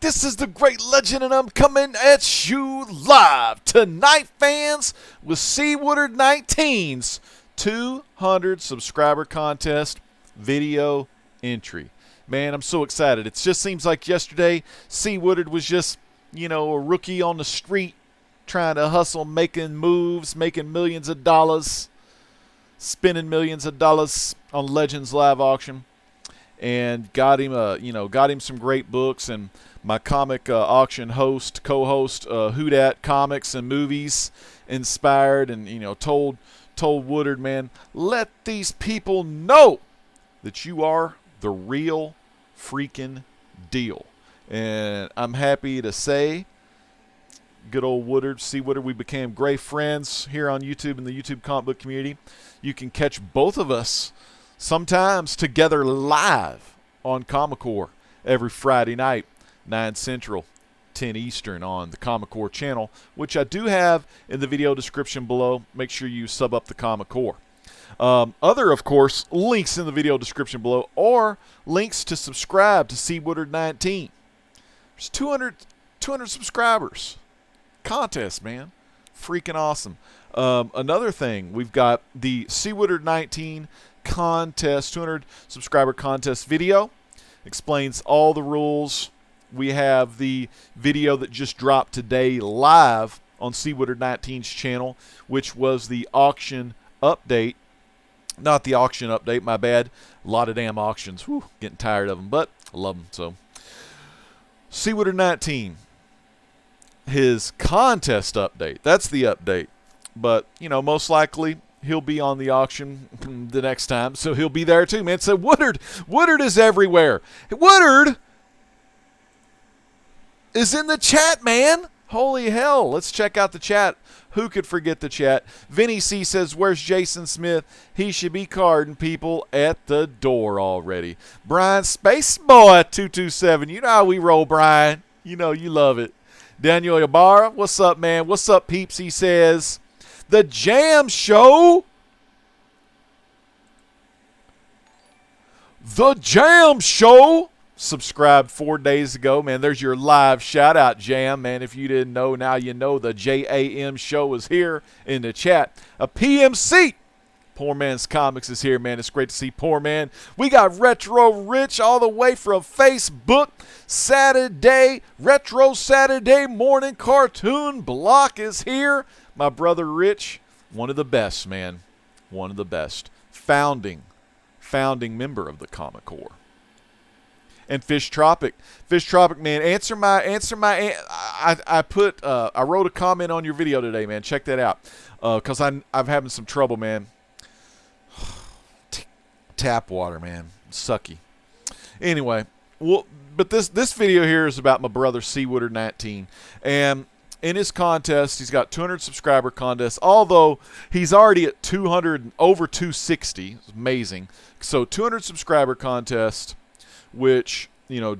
This is the Great Legend, and I'm coming at you live tonight, fans, with CWoodard19's 200 subscriber contest video entry. Man, I'm so excited. It just seems like yesterday CWoodard was just, a rookie on the street trying to hustle, making moves, making millions of dollars, spending millions of dollars on Legends Live Auction, and got him some great books. And my comic auction co-host, CWoodard Comics and Movies, inspired and told Woodard, man, let these people know that you are the real freaking deal. And I'm happy to say, good old Woodard, CWoodard, we became great friends here on YouTube in the YouTube comic book community. You can catch both of us sometimes together live on Comic Core every Friday night, 9 Central, 10 Eastern on the Comic Core channel, which I do have in the video description below. Make sure you sub up the Comic Core. Other, of course, links in the video description below, or links to subscribe to CWoodard19. There's 200 subscribers. Contest, man. Freaking awesome. Another thing, we've got the CWoodard19 contest, 200 subscriber contest video. Explains all the rules. We have the video that just dropped today live on CWoodard19's channel, which was the auction update. Not the auction update, my bad. A lot of damn auctions. Whew, getting tired of them, but I love them. So, CWoodard19, his contest update. That's the update. But, most likely he'll be on the auction the next time, so he'll be there too, man. So Woodard is everywhere. Woodard is in the chat, man. Holy hell. Let's check out the chat. Who could forget the chat? Vinny C says, where's Jason Smith? He should be carding people at the door already. Brian Spaceboy 227. You know how we roll, Brian. You love it. Daniel Ibarra, what's up, man? What's up, peeps? He says, The Jam Show. The Jam Show. Subscribed 4 days ago, man. There's your live shout out, Jam, man. If you didn't know, now you know. The JAM Show is here in the chat. A PMC, Poor Man's Comics, is here, man. It's great to see Poor Man. We got Retro Rich all the way from Facebook. Saturday, Retro Saturday Morning Cartoon Block is here. My brother Rich, one of the best, man. One of the best. Founding member of the Comic Core. And Fish Tropic, man, I wrote a comment on your video today, man. Check that out, cause I'm having some trouble, man. Tap water, man, sucky. Anyway, well, but this video here is about my brother CWoodard19, and in his contest, he's got 200 subscriber contest. Although he's already at 200, over 260, it's amazing. So 200 subscriber contest, which,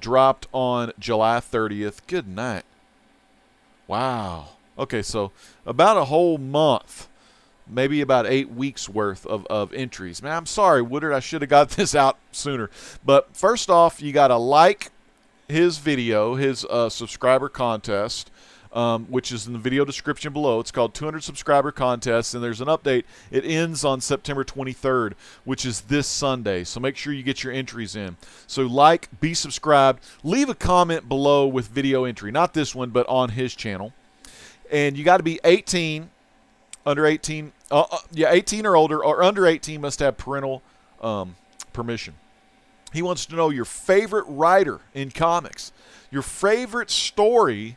dropped on July 30th. Good night. Wow. Okay, so about a whole month, maybe about 8 weeks worth of entries. Man, I'm sorry, Woodard, I should have got this out sooner. But first off, you got to like his video, his subscriber contest, which is in the video description below. It's called 200 Subscriber Contest, and there's an update. It ends on September 23rd, which is this Sunday. So make sure you get your entries in. So like, be subscribed, leave a comment below with video entry. Not this one, but on his channel. And you got to be 18, under 18, 18 or older, or under 18 must have parental permission. He wants to know your favorite writer in comics, your favorite story,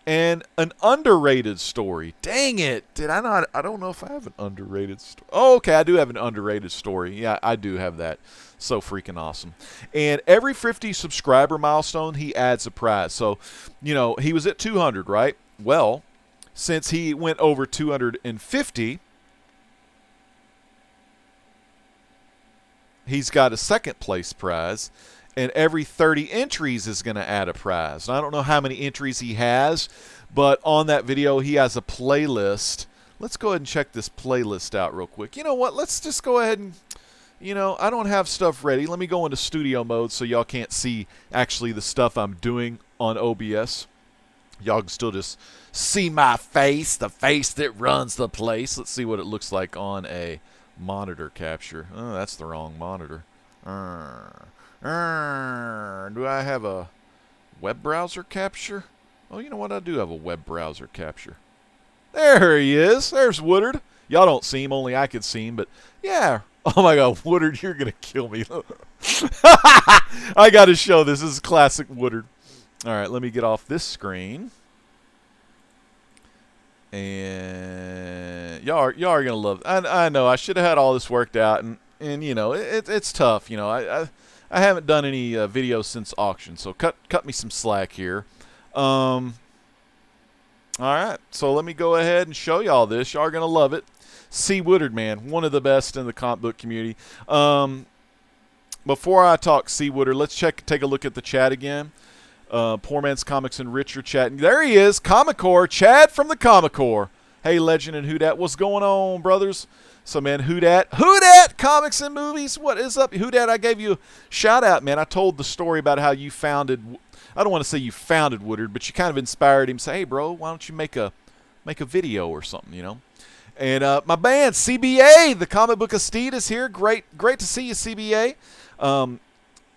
and an underrated story. Dang it. Did I not? I don't know if I have an underrated story. Oh, okay, I do have an underrated story. Yeah, I do have that. So freaking awesome. And every 50 subscriber milestone, he adds a prize. So, he was at 200, right? Well, since he went over 250, he's got a second place prize. And every 30 entries is going to add a prize. I don't know how many entries he has, but on that video, he has a playlist. Let's go ahead and check this playlist out real quick. You know what? Let's just go ahead and, I don't have stuff ready. Let me go into studio mode so y'all can't see actually the stuff I'm doing on OBS. Y'all can still just see my face, the face that runs the place. Let's see what it looks like on a monitor capture. Oh, that's the wrong monitor. Do I have a web browser capture? Oh, you know what? I do have a web browser capture. There he is. There's Woodard. Y'all don't see him, only I can see him, but yeah. Oh my God, Woodard, you're going to kill me. I got to show this. This is classic Woodard. All right, let me get off this screen. And y'all are going to love it. I know I should have had all this worked out, and you know, it's tough. You know, I haven't done any videos since auction, so cut me some slack here. All right, so let me go ahead and show y'all this. Y'all are going to love it. CWoodard, man, one of the best in the comic book community. Before I talk CWoodard, let's take a look at the chat again. Poor Man's Comics and Rich are chatting. There he is, Comic-Core, Chad from the Comic-Core. Hey, Legend and Who Dat, what's going on, brothers? So, man, Who Dat Comics and Movies, what is up? Who Dat, I gave you a shout-out, man. I told the story about how you founded, I don't want to say you founded Woodard, but you kind of inspired him. Say, hey, bro, why don't you make a video or something, you know? And my band, CBA, the Comic Book Steed is here. Great to see you, CBA.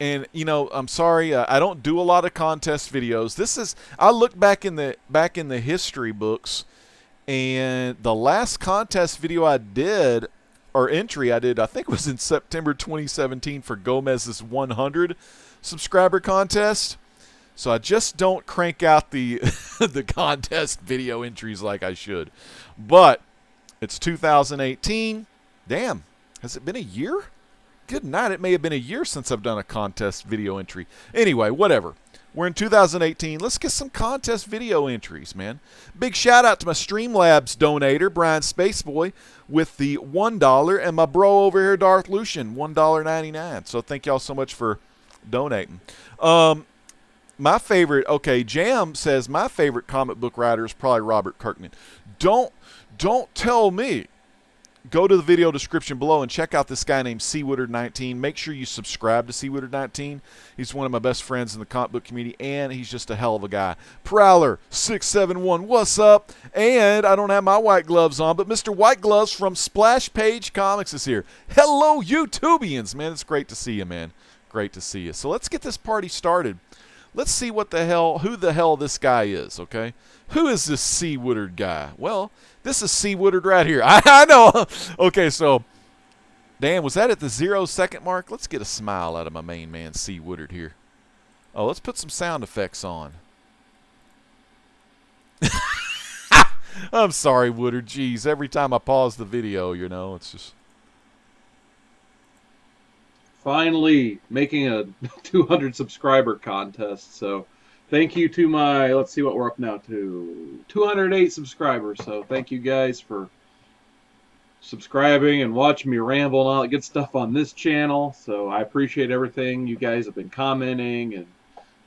And you know, I'm sorry, I don't do a lot of contest videos. I look back in the history books, and the last contest video I did, or entry I did, I think was in September 2017 for Gomez's 100 subscriber contest. So I just don't crank out the the contest video entries like I should. But it's 2018. Damn, has it been a year? Good night. It may have been a year since I've done a contest video entry. Anyway, whatever. We're in 2018. Let's get some contest video entries, man. Big shout out to my Streamlabs donator, Brian Spaceboy, with the $1, and my bro over here, Darth Lucian, $1.99. So thank y'all so much for donating. My favorite, okay, Jam says my favorite comic book writer is probably Robert Kirkman. Don't tell me. Go to the video description below and check out this guy named CWoodard19. Make sure you subscribe to CWoodard19. He's one of my best friends in the comic book community, and he's just a hell of a guy. Prowler671, what's up? And I don't have my white gloves on, but Mr. White Gloves from Splash Page Comics is here. Hello, YouTubians, man. It's great to see you, man. Great to see you. So let's get this party started. Let's see who the hell this guy is, okay? Who is this C. Woodard guy? Well, this is C. Woodard right here. I know. Okay, so, damn, was that at the 0-second mark? Let's get a smile out of my main man, C. Woodard here. Oh, let's put some sound effects on. I'm sorry, Woodard. Jeez, every time I pause the video, you know, it's just... Finally making a 200 subscriber contest. So thank you to my, let's see what we're up now to, 208 subscribers. So thank you guys for subscribing and watching me ramble and all that good stuff on this channel. So I appreciate everything. You guys have been commenting and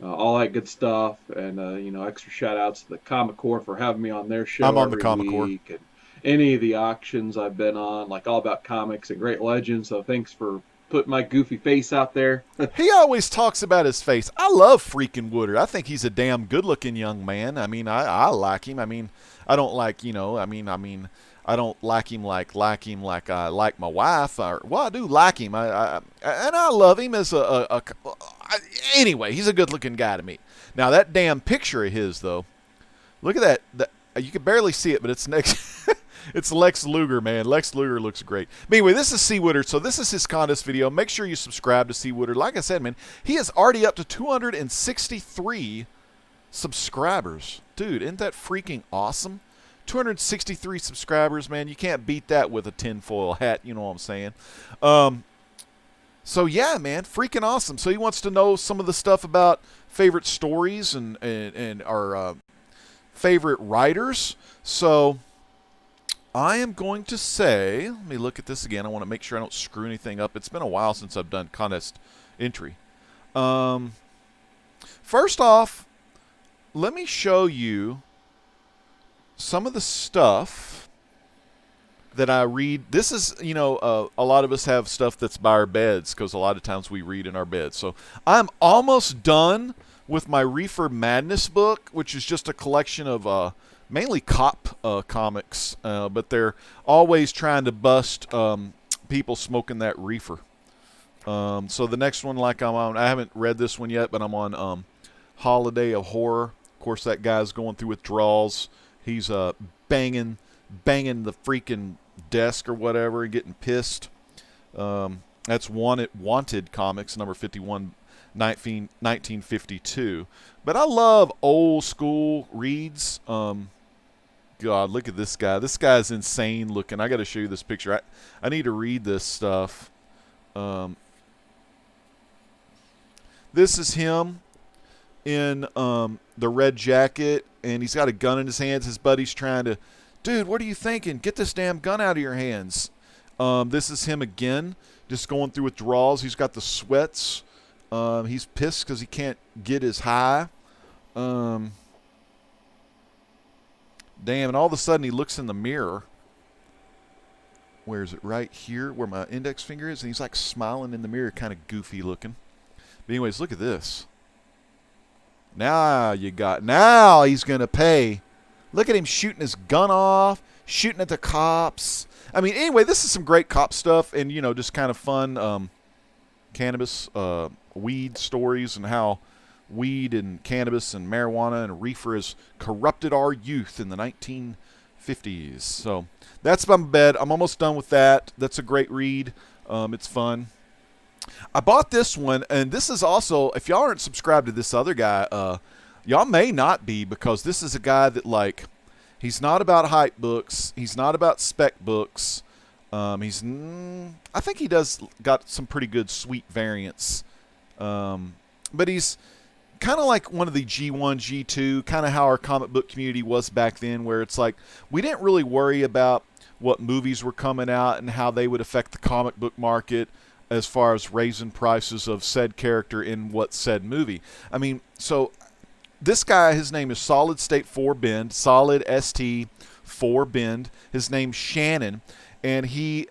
all that good stuff. And, you know, extra shout outs to the Comic Core for having me on their show. I'm on the Comic Core. And any of the auctions I've been on, like All About Comics and Great Legends. So thanks for put my goofy face out there. He always talks about his face. I love freaking Woodard. I think he's a damn good-looking young man. I mean, I like him. I mean, I don't like, you know, I mean, I don't like him like I like my wife. Well, I do like him. And I love him as anyway, he's a good-looking guy to me. Now, that damn picture of his, though, look at that. You can barely see it, but it's next... It's Lex Luger, man. Lex Luger looks great. But anyway, this is C. Woodard. So this is his contest video. Make sure you subscribe to C. Woodard. Like I said, man, he is already up to 263 subscribers. Dude, isn't that freaking awesome? 263 subscribers, man. You can't beat that with a tinfoil hat. You know what I'm saying? So, yeah, man, freaking awesome. So he wants to know some of the stuff about favorite stories and our favorite writers. So... I am going to say, let me look at this again. I want to make sure I don't screw anything up. It's been a while since I've done contest entry. First off, let me show you some of the stuff that I read. This is, you know, a lot of us have stuff that's by our beds because a lot of times we read in our beds. So I'm almost done with my Reefer Madness book, which is just a collection of mainly cop comics, but they're always trying to bust people smoking that reefer. So the next one, like I'm on, I haven't read this one yet, but I'm on Holiday of Horror. Of course, that guy's going through withdrawals. He's banging the freaking desk or whatever and getting pissed. That's Wanted Comics, number 51, 1952. But I love old school reads. God, look at this guy. This guy's insane looking. I got to show you this picture. I need to read this stuff. This is him in the red jacket, and he's got a gun in his hands. His buddy's trying to, dude, what are you thinking? Get this damn gun out of your hands. This is him again, just going through withdrawals. He's got the sweats. He's pissed because he can't get his high. Damn, and all of a sudden he looks in the mirror. Where is it? Right here, where my index finger is, and he's like smiling in the mirror, kind of goofy looking. But anyways, look at this. Now he's going to pay. Look at him shooting his gun off, shooting at the cops. I mean, anyway, this is some great cop stuff and, you know, just kind of fun cannabis, weed stories and how weed and cannabis and marijuana and reefer has corrupted our youth in the 1950s. So that's my bed. I'm almost done with that. That's a great read. It's fun. I bought this one, and this is also, if y'all aren't subscribed to this other guy, y'all may not be, because this is a guy that, like, he's not about hype books. He's not about spec books. I think he does got some pretty good sweet variants. But he's kind of like one of the G1, G2, kind of how our comic book community was back then, where it's like we didn't really worry about what movies were coming out and how they would affect the comic book market as far as raising prices of said character in what said movie. I mean, so this guy, his name is Solid State 4 Bend, Solid ST 4 Bend. His name's Shannon, and he's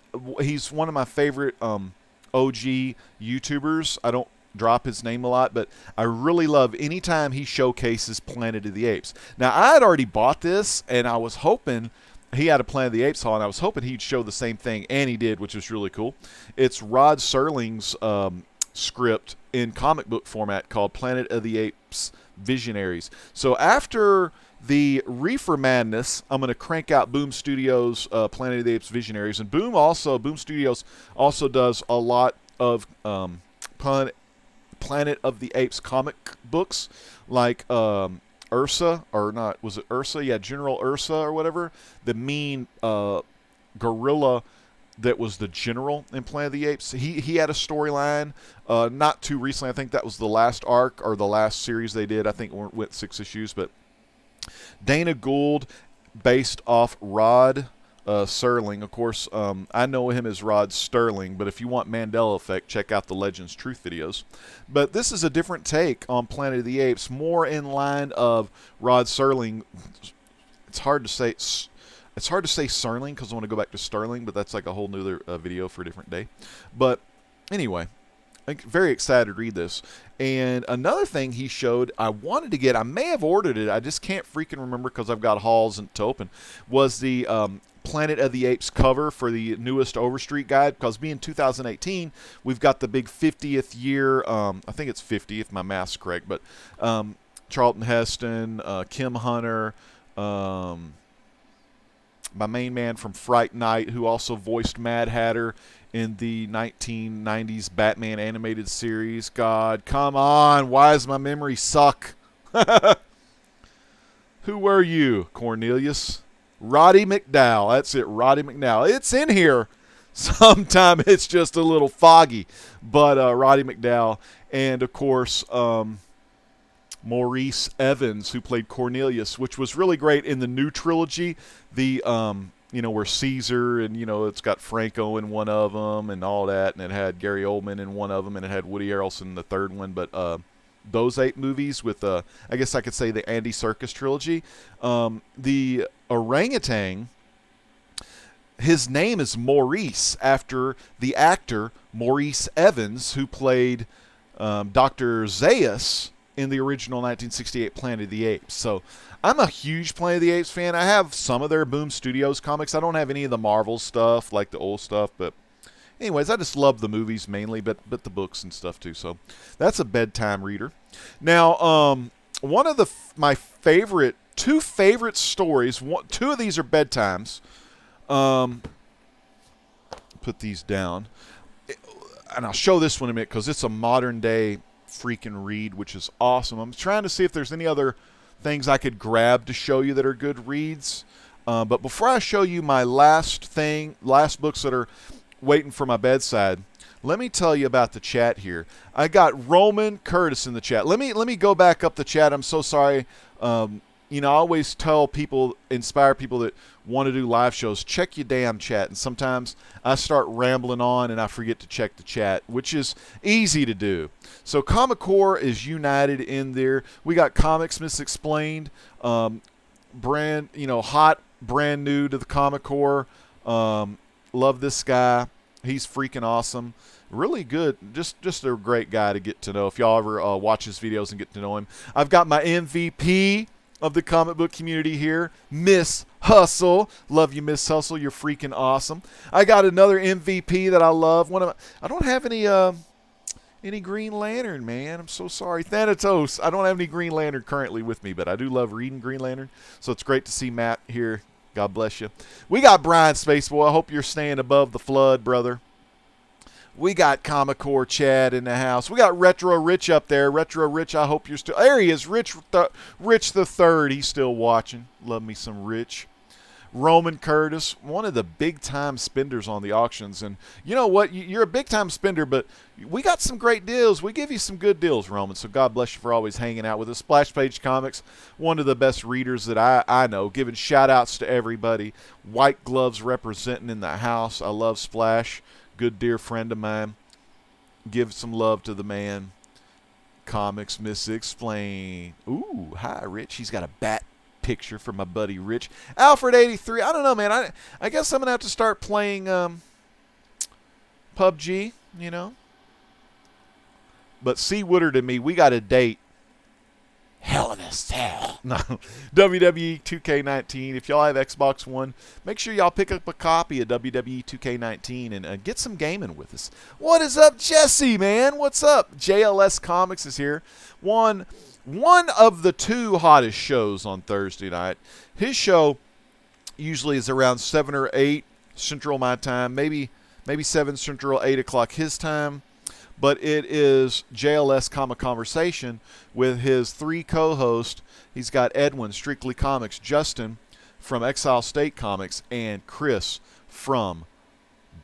one of my favorite OG YouTubers. I don't drop his name a lot, but I really love anytime he showcases Planet of the Apes. Now, I had already bought this, and I was hoping he had a Planet of the Apes haul, and I was hoping he'd show the same thing, and he did, which was really cool. It's Rod Serling's script in comic book format called Planet of the Apes Visionaries. So after the Reefer Madness, I'm going to crank out Boom Studios' Planet of the Apes Visionaries, and Boom Studios also does a lot of Planet of the Apes comic books, like Ursa, or not, was it Ursa? Yeah, General Ursa or whatever. The mean gorilla that was the general in Planet of the Apes. He had a storyline not too recently. I think that was the last arc or the last series they did. I think it went 6 issues. But Dana Gould, based off Rod Serling. Of course, I know him as Rod Sterling, but if you want Mandela Effect, check out the Legends Truth videos. But this is a different take on Planet of the Apes, more in line of Rod Serling. It's hard to say Serling because I want to go back to Sterling, but that's like a whole nother video for a different day. But anyway, I'm very excited to read this. And another thing he showed I wanted to get, I may have ordered it, I just can't freaking remember because I've got hauls to open, was the Planet of the Apes cover for the newest Overstreet guide, because being 2018, we've got the big 50th year, I think it's 50 if my math's correct, but Charlton Heston, Kim Hunter, my main man from Fright Night, who also voiced Mad Hatter in the 1990s Batman animated series. God, come on, why does my memory suck? Who were you, Cornelius? Roddy McDowell. That's it, Roddy McDowell. It's in here. Sometime it's just a little foggy. But Roddy McDowell. And, of course, Maurice Evans, who played Cornelius, which was really great in the new trilogy. The, where Caesar and, it's got Franco in one of them and all that. And it had Gary Oldman in one of them. And it had Woody Harrelson in the third one. But those 8 movies with, I guess I could say the Andy Serkis trilogy. The orangutan, his name is Maurice, after the actor Maurice Evans, who played Dr. Zaius in the original 1968 Planet of the Apes. So I'm a huge Planet of the Apes fan. I have some of their Boom Studios comics. I don't have any of the Marvel stuff, like the old stuff, but anyways, I just love the movies mainly, but the books and stuff too. So that's a bedtime reader. Now, one of my two favorite stories. Two of these are bedtimes. Put these down, and I'll show this one in a minute because it's a modern day freaking read, which is awesome. I'm trying to see if there's any other things I could grab to show you that are good reads. But before I show you my last books that are waiting for my bedside, let me tell you about the chat here. I got Roman Curtis in the chat. Let me go back up the chat. I'm so sorry. I always tell people, inspire people that want to do live shows, check your damn chat. And sometimes I start rambling on and I forget to check the chat, which is easy to do. So Comic Core is united in there. We got Comics Misexplained, hot, brand new to the Comic Core. Love this guy. He's freaking awesome. Really good. Just a great guy to get to know. If y'all ever watch his videos and get to know him. I've got my MVP of the comic book community here, Miss Hustle. Love you, Miss Hustle. You're freaking awesome. I got another MVP that I love. I don't have any Green Lantern, man. I'm so sorry. Thanatos. I don't have any Green Lantern currently with me, but I do love reading Green Lantern. So it's great to see Matt here. God bless you. We got Brian Spaceboy. I hope you're staying above the flood, brother. We got Comic Core Chad in the house. We got Retro Rich up there. Retro Rich, I hope you're still... There he is, Rich the Third. He's still watching. Love me some Rich. Roman Curtis, one of the big-time spenders on the auctions. And you know what? You're a big-time spender, but we got some great deals. We give you some good deals, Roman. So God bless you for always hanging out with us. Splash Page Comics, one of the best readers that I know. Giving shout-outs to everybody. White Gloves representing in the house. I love Splash. Good dear friend of mine. Give some love to the man. Comics Misexplained. Ooh, hi, Rich. He's got a bat picture for my buddy Rich. Alfred83. I don't know, man. I guess I'm going to have to start playing PUBG, you know. But CWoodard and me, we got a date. Hell in a Cell. No. WWE 2K19. If y'all have Xbox One, make sure y'all pick up a copy of WWE 2K19 and get some gaming with us. What is up, Jesse, man? What's up? JLS Comics is here. One of the two hottest shows on Thursday night. His show usually is around 7 or 8 Central my time. Maybe 7 Central, 8 o'clock his time. But it is JLS Comic Conversation with his 3 co-hosts. He's got Edwin, Strictly Comics, Justin from Exile State Comics, and Chris from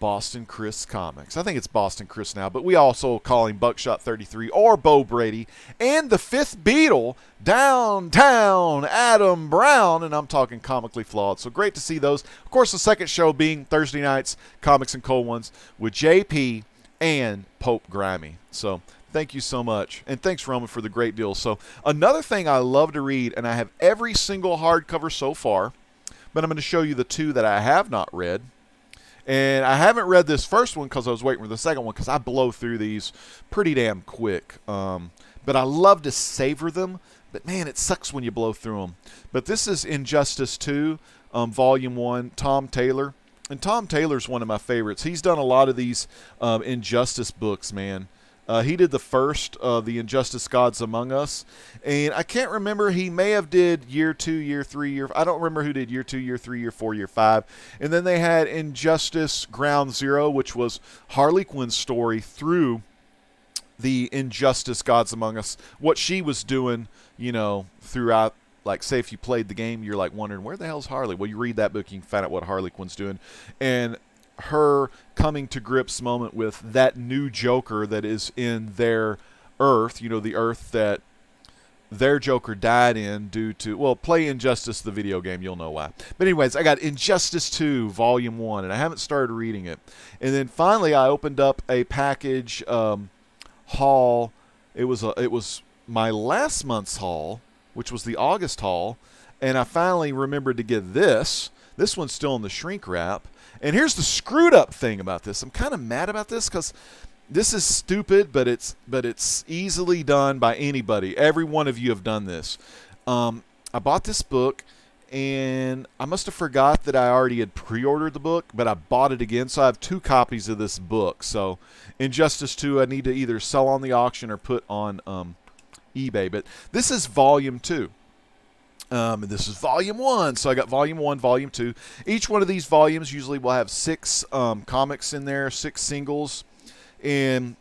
Boston Chris Comics. I think it's Boston Chris now, but we also call him Buckshot 33 or Bo Brady. And the 5th Beatle, Downtown Adam Brown, and I'm talking Comically Flawed. So great to see those. Of course, the second show being Thursday nights, Comics and Cold Ones, with JP and Pope Grimy. So thank you so much. And thanks, Roman, for the great deal. So another thing I love to read, and I have every single hardcover so far, but I'm going to show you the 2 that I have not read. And I haven't read this first one because I was waiting for the second one because I blow through these pretty damn quick. But I love to savor them. But, man, it sucks when you blow through them. But this is Injustice 2, Volume 1, Tom Taylor. And Tom Taylor's one of my favorites. He's done a lot of these Injustice books, man. He did the first, the Injustice Gods Among Us. And I can't remember. He may have did Year 2, Year 3, I don't remember who did Year 2, Year 3, Year 4, Year 5. And then they had Injustice Ground Zero, which was Harley Quinn's story through the Injustice Gods Among Us. What she was doing, you know, throughout. Like, say if you played the game, you're like wondering, where the hell's Harley? Well, you read that book, you can find out what Harley Quinn's doing. And her coming to grips moment with that new Joker that is in their Earth, you know, the Earth that their Joker died in due to, well, play Injustice, the video game, you'll know why. But anyways, I got Injustice 2, Volume 1, and I haven't started reading it. And then finally, I opened up a package haul. It was my last month's haul, which was the August haul, and I finally remembered to get this. This one's still in the shrink wrap. And here's the screwed up thing about this. I'm kind of mad about this because this is stupid, but it's easily done by anybody. Every one of you have done this. I bought this book, and I must have forgot that I already had pre-ordered the book, but I bought it again, so I have 2 copies of this book. So Injustice 2, I need to either sell on the auction or put on eBay. But this is volume 2. And this is volume 1, so I got volume 1, volume 2. Each one of these volumes usually will have 6 comics in there, 6 singles, and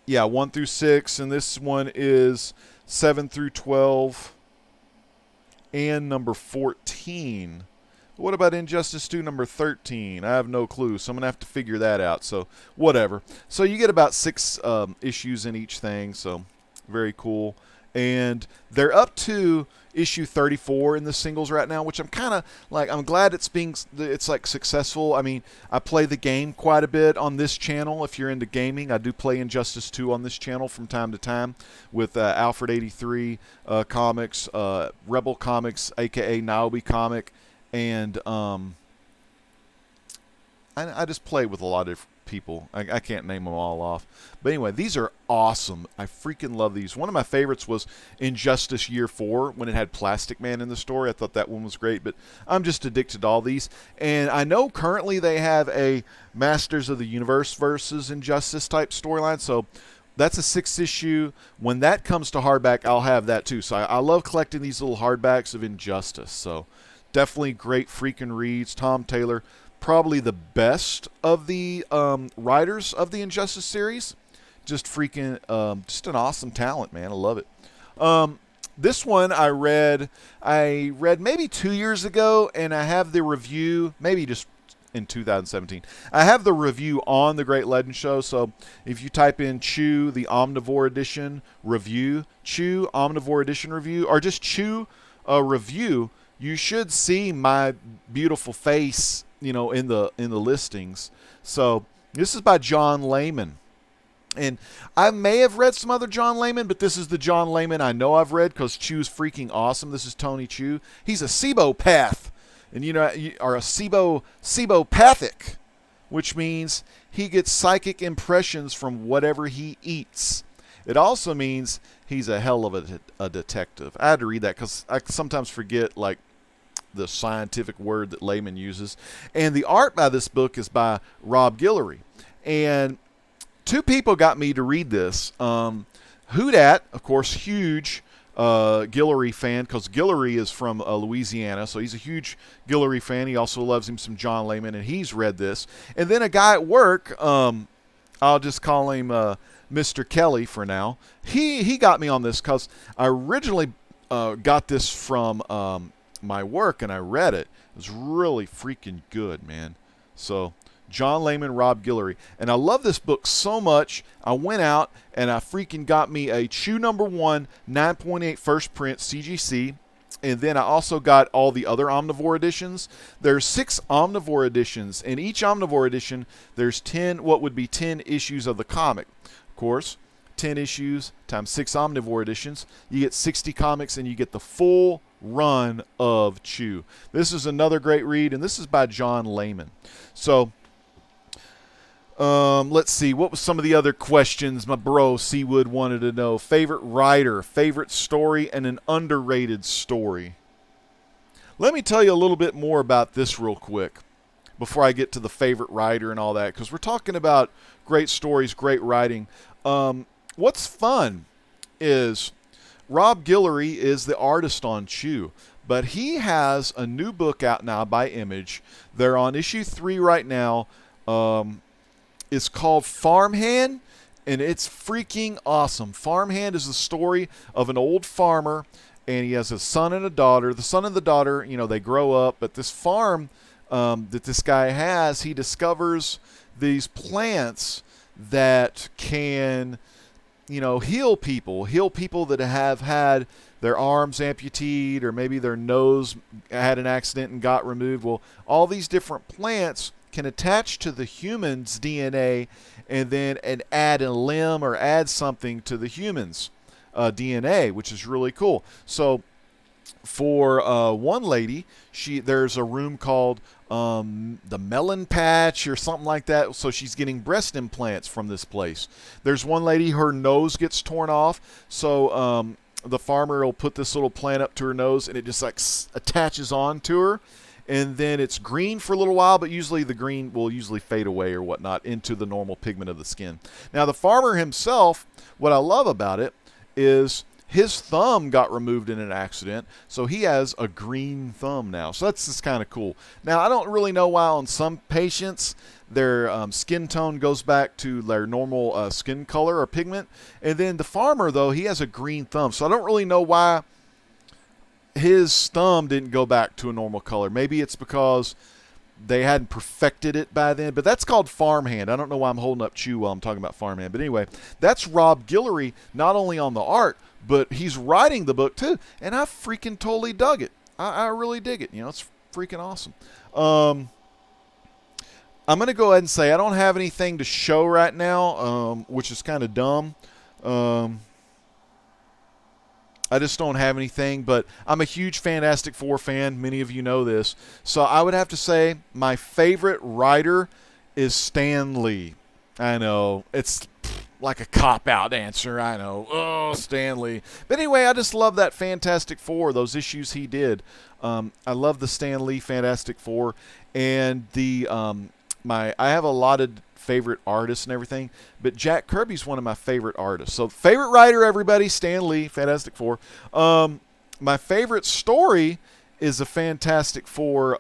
yeah, 1 through 6, and this one is 7 through 12 and number 14. What about Injustice 2 number 13? I have no clue, so I'm going to have to figure that out, so whatever. So you get about 6 issues in each thing, so very cool. And they're up to issue 34 in the singles right now, which I'm kind of like, I'm glad it's like successful. I mean, I play the game quite a bit on this channel. If you're into gaming, I do play Injustice 2 on this channel from time to time with Alfred 83 Comics, Rebel Comics, aka Niobe Comic, and I just play with a lot of people. I can't name them all off. But anyway, these are awesome. I freaking love these. One of my favorites was Injustice Year 4 when it had Plastic Man in the story. I thought that one was great, but I'm just addicted to all these. And I know currently they have a Masters of the Universe versus Injustice type storyline, so that's a 6th issue. When that comes to hardback, I'll have that too. So I love collecting these little hardbacks of Injustice. So definitely great freaking reads. Tom Taylor, probably the best of the writers of the Injustice series. Just freaking, just an awesome talent, man. I love it. This one I read maybe 2 years ago, and I have the review, maybe just in 2017. I have the review on the Great Legend Show, so if you type in Chew, the Omnivore Edition review, Chew, Omnivore Edition review, or just Chew review, you should see my beautiful face, you know, in the listings. So this is by John Layman, and I may have read some other John Layman, but this is the John Layman I know I've read because Chew's freaking awesome. This is Tony Chew. He's a Sebopath, and you know, are a Sebopathic, which means he gets psychic impressions from whatever he eats. It also means he's a hell of a detective. I had to read that because I sometimes forget, like, the scientific word that Layman uses. And the art by this book is by Rob Guillory. And 2 people got me to read this. CWoodard, of course, huge Guillory fan, because Guillory is from Louisiana, so he's a huge Guillory fan. He also loves him some John Layman, and he's read this. And then a guy at work, I'll just call him Mr. Kelly for now. He got me on this because I originally got this from my work, and I read it. It was really freaking good, man. So John Layman, Rob Guillory, and I love this book so much, I went out and I freaking got me a Chew number 1 9.8 first print CGC, and then I also got all the other Omnivore editions. There's 6 Omnivore editions. In each Omnivore edition, there's 10 issues of the comic. Of course, 10 issues times 6 Omnivore editions, you get 60 comics, and you get the full run of Chew. This is another great read, and this is by John Layman. So let's see, what was some of the other questions my bro CWood wanted to know? Favorite writer, favorite story, and an underrated story. Let me tell you a little bit more about this real quick before I get to the favorite writer and all that, because we're talking about great stories, great writing. What's fun is Rob Guillory is the artist on Chew, but he has a new book out now by Image. They're on issue 3 right now. It's called Farmhand, and it's freaking awesome. Farmhand is the story of an old farmer, and he has a son and a daughter. The son and the daughter, you know, they grow up, but this farm that this guy has, he discovers these plants that can, you know, heal people that have had their arms amputated, or maybe their nose had an accident and got removed. Well, all these different plants can attach to the human's DNA and add a limb or add something to the human's DNA, which is really cool. So for one lady, there's a room called the Melon Patch or something like that. So she's getting breast implants from this place. There's one lady, her nose gets torn off. So the farmer will put this little plant up to her nose, and it just like attaches on to her. And then it's green for a little while, but usually the green will usually fade away or whatnot into the normal pigment of the skin. Now, the farmer himself, what I love about it is his thumb got removed in an accident, so he has a green thumb now. So that's just kind of cool. Now, I don't really know why on some patients their skin tone goes back to their normal skin color or pigment. And then the farmer, though, he has a green thumb. So I don't really know why his thumb didn't go back to a normal color. Maybe it's because they hadn't perfected it by then, but that's called farmhand. I don't know why I'm holding up Chew while I'm talking about farmhand, but anyway, that's Rob Guillory, not only on the art, but he's writing the book too, and I freaking totally dug it. I really dig it. You know, it's freaking awesome. I'm going to go ahead and say I don't have anything to show right now, which is kind of dumb. I just don't have anything, but I'm a huge Fantastic Four fan. Many of you know this. So I would have to say my favorite writer is Stan Lee. I know, it's like a cop-out answer, I know. Oh, Stan Lee. But anyway, I just love that Fantastic Four, those issues he did. I love the Stan Lee Fantastic Four. And I have a lot of favorite artists and everything, but Jack Kirby's one of my favorite artists. So favorite writer, everybody, Stan Lee, Fantastic Four. My favorite story is a Fantastic Four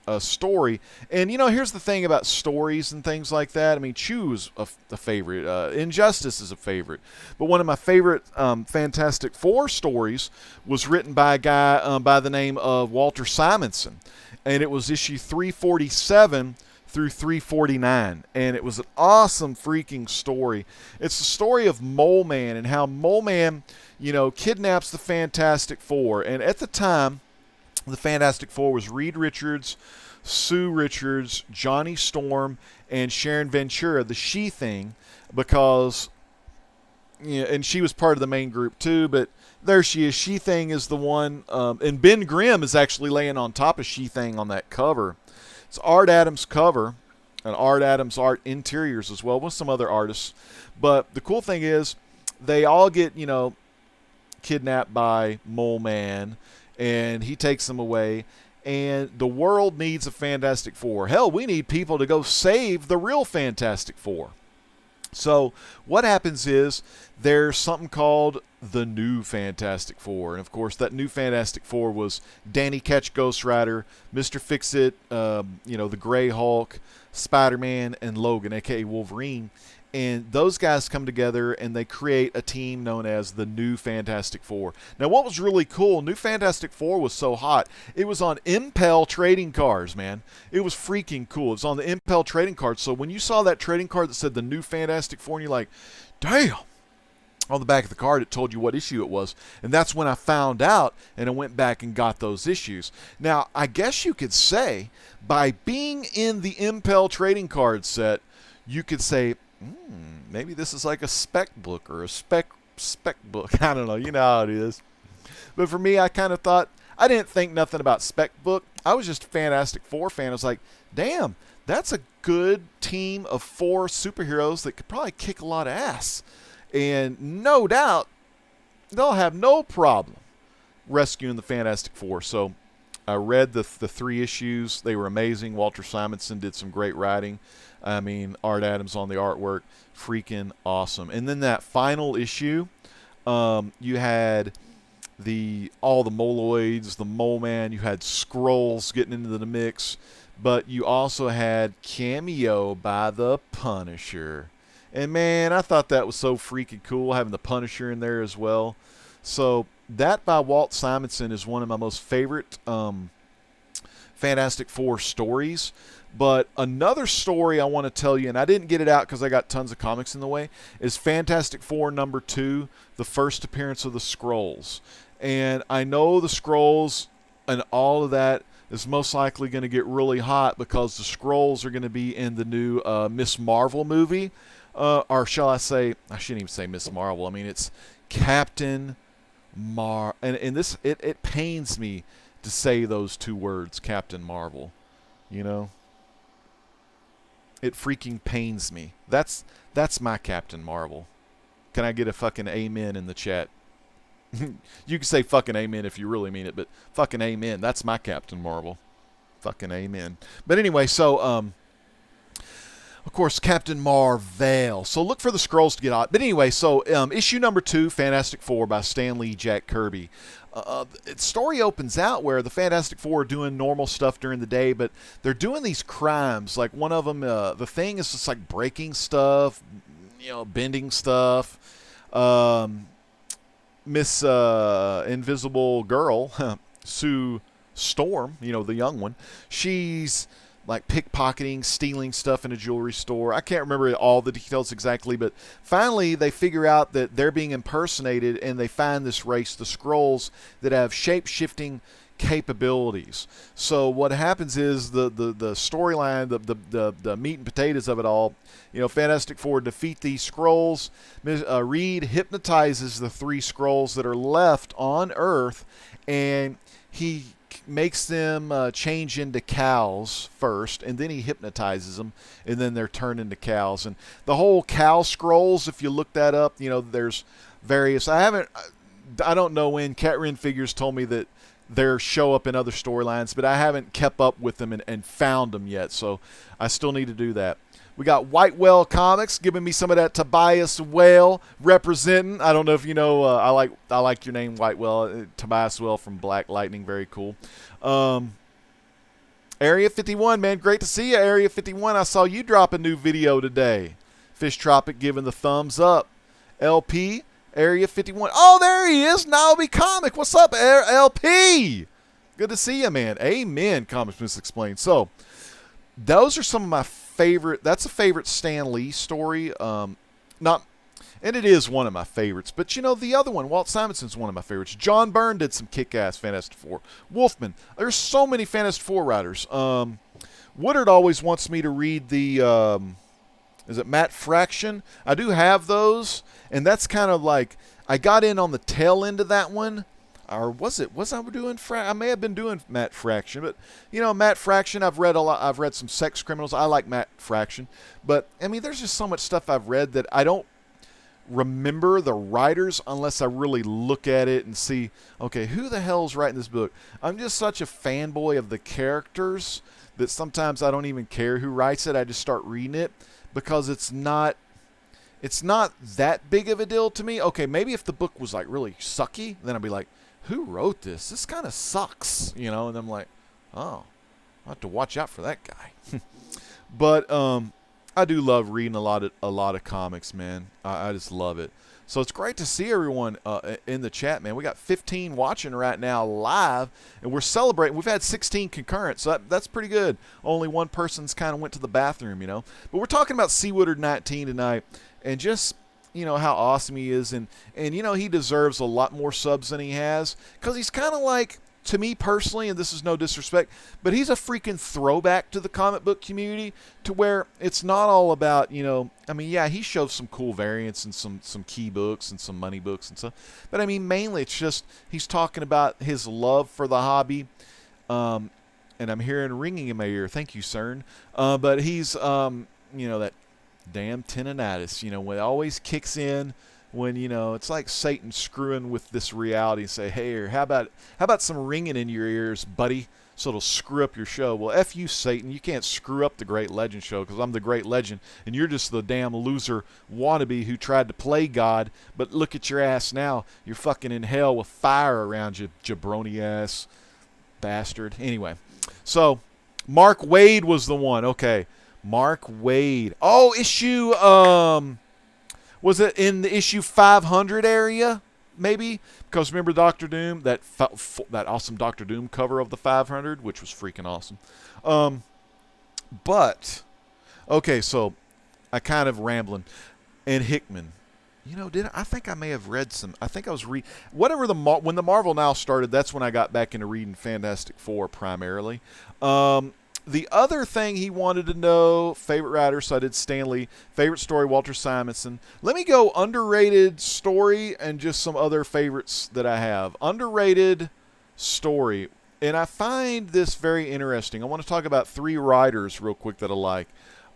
a story. And, you know, here's the thing about stories and things like that. I mean, Chew's a favorite. Injustice is a favorite. But one of my favorite Fantastic Four stories was written by a guy by the name of Walter Simonson. And it was issue 347 through 349, and it was an awesome freaking story. It's the story of Mole Man and how Mole Man, you know, kidnaps the Fantastic Four. And at the time, the Fantastic Four was Reed Richards, Sue Richards, Johnny Storm, and Sharon Ventura, the She-Thing, because, you know, and she was part of the main group too, but there she is. She-Thing is the one, and Ben Grimm is actually laying on top of She-Thing on that cover. It's Art Adams' cover, and Art Adams' art interiors as well, with some other artists. But the cool thing is, they all get, you know, kidnapped by Mole Man, and he takes them away. And the world needs a Fantastic Four. Hell, we need people to go save the real Fantastic Four. So what happens is there's something called the New Fantastic Four. And, of course, that New Fantastic Four was Danny Ketch, Ghost Rider, Mr. Fix-It, you know, the Gray Hulk, Spider-Man, and Logan, a.k.a. Wolverine. And those guys come together and they create a team known as the New Fantastic Four. Now, what was really cool, New Fantastic Four was so hot, it was on Impel trading cards, man. It was freaking cool. It was on the Impel trading cards. So when you saw that trading card that said the New Fantastic Four, and you're like, damn. On the back of the card, it told you what issue it was. And that's when I found out, and I went back and got those issues. Now, I guess you could say, by being in the Impel trading card set, you could say, maybe this is like a spec book or a spec book. I don't know. You know how it is. But for me, I kind of thought, I didn't think nothing about spec book. I was just a Fantastic Four fan. I was like, damn, that's a good team of 4 superheroes that could probably kick a lot of ass. And no doubt, they'll have no problem rescuing the Fantastic Four. So I read the 3 issues. They were amazing. Walter Simonson did some great writing. I mean, Art Adams on the artwork, freaking awesome. And then that final issue, you had all the Moloids, the Mole Man. You had Skrulls getting into the mix. But you also had cameo by the Punisher. And, man, I thought that was so freaking cool, having the Punisher in there as well. So that by Walt Simonson is one of my most favorite Fantastic Four stories. But another story I want to tell you, and I didn't get it out because I got tons of comics in the way, is Fantastic Four #2, the first appearance of the Skrulls. And I know the Skrulls and all of that is most likely going to get really hot because the Skrulls are going to be in the new Miss Marvel movie. Or shall I say, I shouldn't even say Miss Marvel. I mean, it's Captain and this it pains me to say those two words, Captain Marvel. You know, it freaking pains me. That's my Captain Marvel. Can I get a fucking amen in the chat? You can say fucking amen if you really mean it, but fucking amen. That's my Captain Marvel. Fucking amen. But anyway, so of course, Captain Marvel. So look for the scrolls to get out. But anyway, so issue number 2, Fantastic Four by Stan Lee, Jack Kirby. The story opens out where the Fantastic Four are doing normal stuff during the day, but they're doing these crimes. Like one of them, the Thing is just like breaking stuff, bending stuff. Miss Invisible Girl, Sue Storm, the young one, she's like pickpocketing, stealing stuff in a jewelry store. I can't remember all the details exactly, but finally they figure out that they're being impersonated, and they find this race, the Skrulls, that have shape-shifting capabilities. So what happens is the storyline, the meat and potatoes of it all, Fantastic Four defeat these Skrulls. Reed hypnotizes the 3 Skrulls that are left on Earth, and he makes them change into cows first, and then he hypnotizes them, and then they're turned into cows. And the whole cow scrolls, if you look that up, there's various. I don't know when. Cat Ren Figures told me that they show up in other storylines, but I haven't kept up with them and found them yet, so I still need to do that. We got White Whale Comics giving me some of that Tobias Whale representing. I don't know if you know, I like your name, White Whale. Tobias Whale from Black Lightning, very cool. Area 51, man, great to see you, Area 51. I saw you drop a new video today. Fish Tropic giving the thumbs up. LP, Area 51. Oh, there he is, Naomi Comic. What's up, LP? Good to see you, man. Amen, Comics Explained. So, those are some of my favorite. That's a favorite Stan Lee story. And it is one of my favorites. But the other one, Walt Simonson's one of my favorites. John Byrne did some kick-ass Fantastic Four. Wolfman. There's so many Fantastic Four writers. Woodard always wants me to read the. Is it Matt Fraction? I do have those, and that's kind of like I got in on the tail end of that one. Or was I doing? I may have been doing Matt Fraction, but Matt Fraction. I've read a lot. I've read some Sex Criminals. I like Matt Fraction, but I mean, there's just so much stuff I've read that I don't remember the writers unless I really look at it and see. Okay, who the hell's writing this book? I'm just such a fanboy of the characters that sometimes I don't even care who writes it. I just start reading it because it's not that big of a deal to me. Okay, maybe if the book was like really sucky, then I'd be like, who wrote this? This kind of sucks, and I'm like, oh, I have to watch out for that guy. But I do love reading a lot of comics, man. I just love it. So it's great to see everyone in the chat, man. We got 15 watching right now live, and we're celebrating. We've had 16 concurrent, so that's pretty good. Only one person's kind of went to the bathroom, But we're talking about CWoodard19 tonight, and just how awesome he is, and he deserves a lot more subs than he has, because he's kind of like, to me personally, and this is no disrespect, but he's a freaking throwback to the comic book community, to where it's not all about, I mean, yeah, he shows some cool variants and some key books and some money books and stuff, but I mean, mainly it's just he's talking about his love for the hobby, and I'm hearing ringing in my ear. Thank you, CERN. But he's, that damn tinnitus, when it always kicks in when, it's like Satan screwing with this reality and say, hey, how about some ringing in your ears, buddy, so it'll screw up your show. Well, F you, Satan. You can't screw up the Great Legend show, because I'm the Great Legend, and you're just the damn loser wannabe who tried to play God, but look at your ass now. You're fucking in hell with fire around you, jabroni-ass bastard. Anyway, so Mark Waid was the one. Okay. Mark Waid. Oh, issue, was it in the issue 500 area, maybe? Because remember Doctor Doom, that awesome Doctor Doom cover of the 500, which was freaking awesome. But, okay, so I kind of rambling. And Hickman. I think I may have read some. I think I was when the Marvel Now started, that's when I got back into reading Fantastic Four primarily. The other thing he wanted to know, favorite writer, so I did Stanley. Favorite story, Walter Simonson. Let me go underrated story and just some other favorites that I have. Underrated story. And I find this very interesting. I want to talk about 3 writers real quick that I like.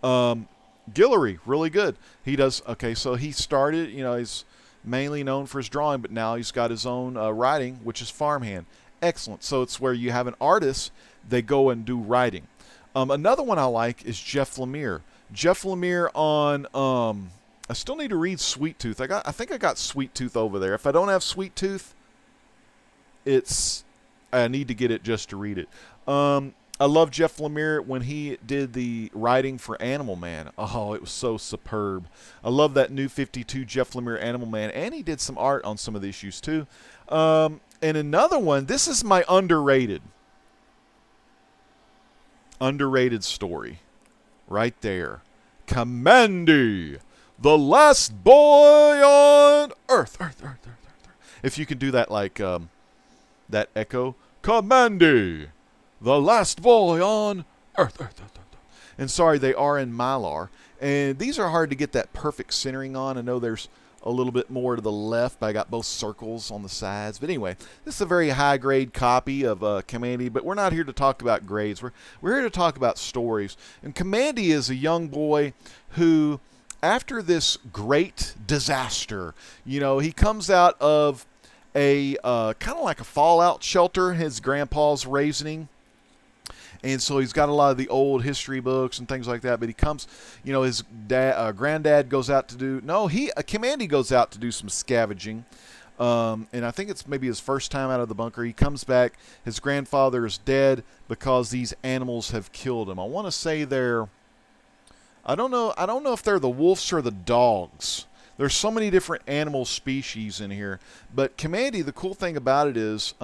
Guillory, really good. He does, okay, so he started, he's mainly known for his drawing, but now he's got his own writing, which is Farmhand. Excellent. So it's where you have an artist, they go and do writing. Another one I like is Jeff Lemire. Jeff Lemire on, I still need to read Sweet Tooth. I think I got Sweet Tooth over there. If I don't have Sweet Tooth, I need to get it just to read it. I love Jeff Lemire when he did the writing for Animal Man. Oh, it was so superb. I love that new 52 Jeff Lemire Animal Man, and he did some art on some of the issues too. And another one, this is my underrated story right there. Kamandi, the last boy on Earth. If you can do that like that echo. Kamandi, the last boy on Earth. And sorry, they are in Mylar. And these are hard to get that perfect centering on. I know there's a little bit more to the left, but I got both circles on the sides. But anyway, this is a very high-grade copy of Kamandi, but we're not here to talk about grades. We're here to talk about stories. And Kamandi is a young boy who, after this great disaster, he comes out of a kind of like a fallout shelter his grandpa's raising. And so he's got a lot of the old history books and things like that. But he comes, his granddad goes out to do, Kamandi goes out to do some scavenging. And I think it's maybe his first time out of the bunker. He comes back. His grandfather is dead because these animals have killed him. I want to say I don't know if they're the wolves or the dogs. There's so many different animal species in here. But Kamandi, the cool thing about it is,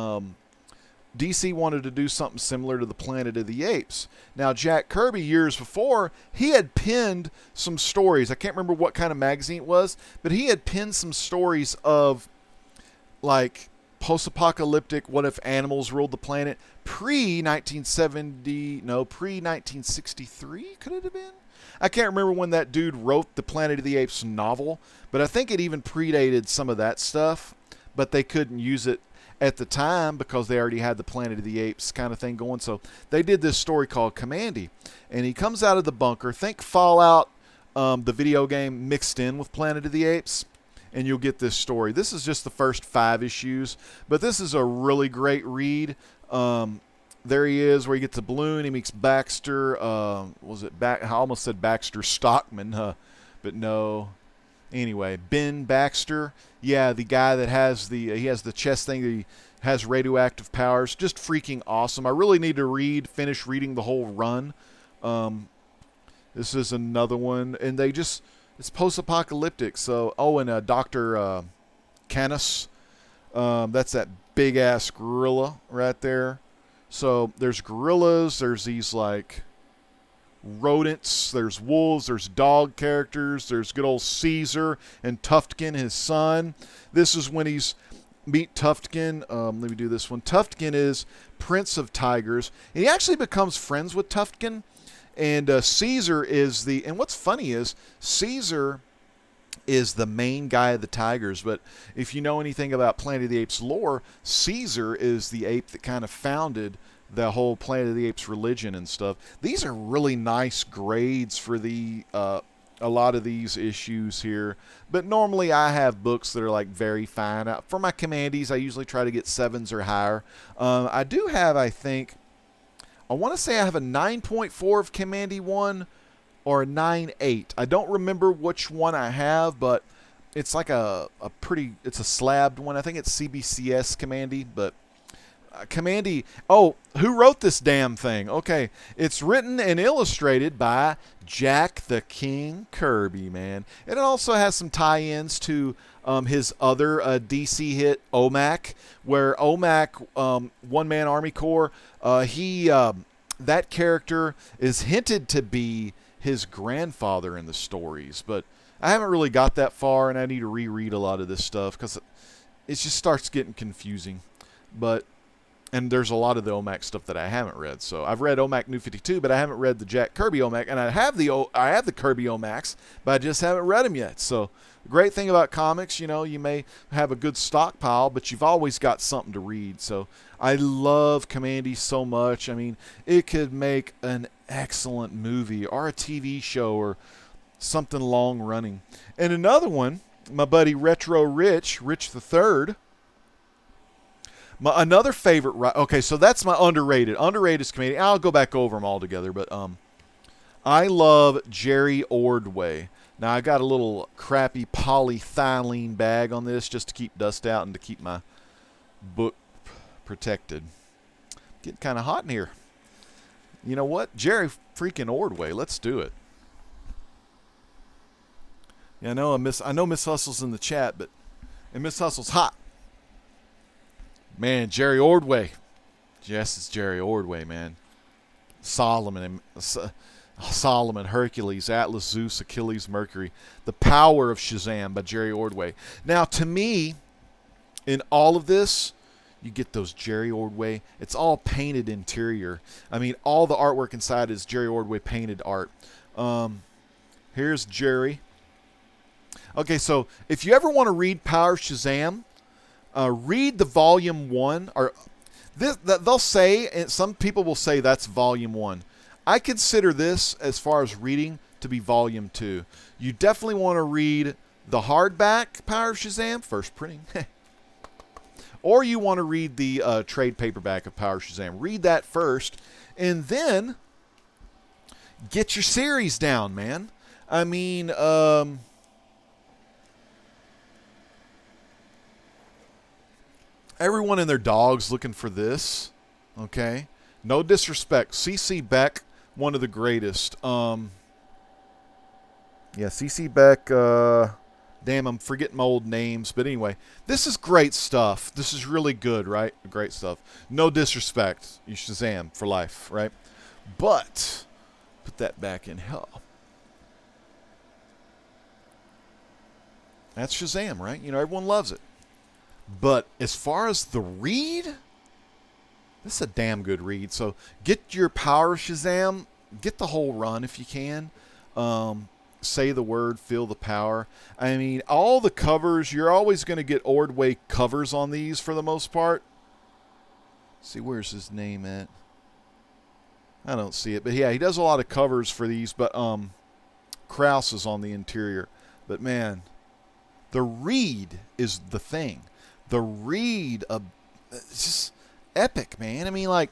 DC wanted to do something similar to the Planet of the Apes. Now, Jack Kirby, years before, he had penned some stories. I can't remember what kind of magazine it was, but he had penned some stories of, like, post-apocalyptic, what if animals ruled the planet, pre-1963, could it have been? I can't remember when that dude wrote the Planet of the Apes novel, but I think it even predated some of that stuff, but they couldn't use it at the time because they already had the Planet of the Apes kind of thing going. So they did this story called Kamandi, and he comes out of the bunker. Think Fallout, the video game, mixed in with Planet of the Apes, and you'll get this story. This is just the first 5 issues, but this is a really great read. There he is, where he gets a balloon. He meets Baxter. I almost said Baxter Stockman, but no. Anyway, Ben Baxter, yeah, the guy that has he has the chest thing, he has radioactive powers, just freaking awesome. I really need to finish reading the whole run. This is another one, and it's post-apocalyptic, so, and Dr. Canis, that's that big-ass gorilla right there. So there's gorillas, there's these, like, rodents, there's wolves, there's dog characters, there's good old Caesar and Tuftkin, his son. This is when meet Tuftkin. Let me do this one. Tuftkin is Prince of Tigers, and he actually becomes friends with Tuftkin. And Caesar is and what's funny is Caesar is the main guy of the tigers, but if you know anything about Planet of the Apes lore, Caesar is the ape that kind of founded the whole Planet of the Apes religion and stuff. These are really nice grades for a lot of these issues here, but normally I have books that are like very fine. For my Kamandis, I usually try to get 7s or higher. I do have, I want to say I have a 9.4 of Kamandi 1 or a 9.8. I don't remember which one I have, but it's like it's a slabbed one. I think it's CBCS Kamandi, but Kamandi. Oh, who wrote this damn thing? Okay, it's written and illustrated by Jack the King Kirby, man. And it also has some tie-ins to his other DC hit, OMAC, where OMAC, One Man Army Corps, that character is hinted to be his grandfather in the stories, but I haven't really got that far, and I need to reread a lot of this stuff because it just starts getting confusing. But And there's a lot of the OMAC stuff that I haven't read. So I've read OMAC New 52, but I haven't read the Jack Kirby OMAC. And I have the Kirby OMACs, but I just haven't read them yet. So the great thing about comics, you know, you may have a good stockpile, but you've always got something to read. So I love Commandy so much. I mean, it could make an excellent movie or a TV show or something long running. And another one, my buddy Retro Rich the Third. Another favorite, okay, so that's my underrated. Underrated is Commandy. I'll go back over them all together, but I love Jerry Ordway. Now, I got a little crappy polyethylene bag on this just to keep dust out and to keep my book protected. Getting kind of hot in here. You know what? Jerry freaking Ordway. Let's do it. Yeah, I know Miss Hustle's in the chat, and Miss Hustle's hot. Man, Jerry Ordway. Yes, it's Jerry Ordway, man. Solomon, Hercules, Atlas, Zeus, Achilles, Mercury. The Power of Shazam by Jerry Ordway. Now, to me, in all of this, you get those Jerry Ordway. It's all painted interior. I mean, all the artwork inside is Jerry Ordway painted art. Here's Jerry. Okay, so if you ever want to read Power of Shazam, read the volume 1, or they'll say, and some people will say that's volume 1. I consider this, as far as reading, to be volume 2. You definitely want to read the hardback Power of Shazam, first printing, or you want to read the trade paperback of Power of Shazam. Read that first, and then get your series down, man. I mean, everyone and their dog's looking for this. Okay? No disrespect. C.C. Beck, one of the greatest. Yeah, C.C. Beck, damn, I'm forgetting my old names. But anyway, this is great stuff. This is really good, right? Great stuff. No disrespect. You Shazam for life, right? But, put that back in hell. That's Shazam, right? You know, everyone loves it. But as far as the read, this is a damn good read. So get your Power of Shazam. Get the whole run if you can. Say the word, feel the power. I mean, all the covers, you're always going to get Ordway covers on these for the most part. Let's see, where's his name at? I don't see it. But yeah, he does a lot of covers for these. But Krause is on the interior. But man, the read is the thing. The read of it's just epic, man. I mean, like,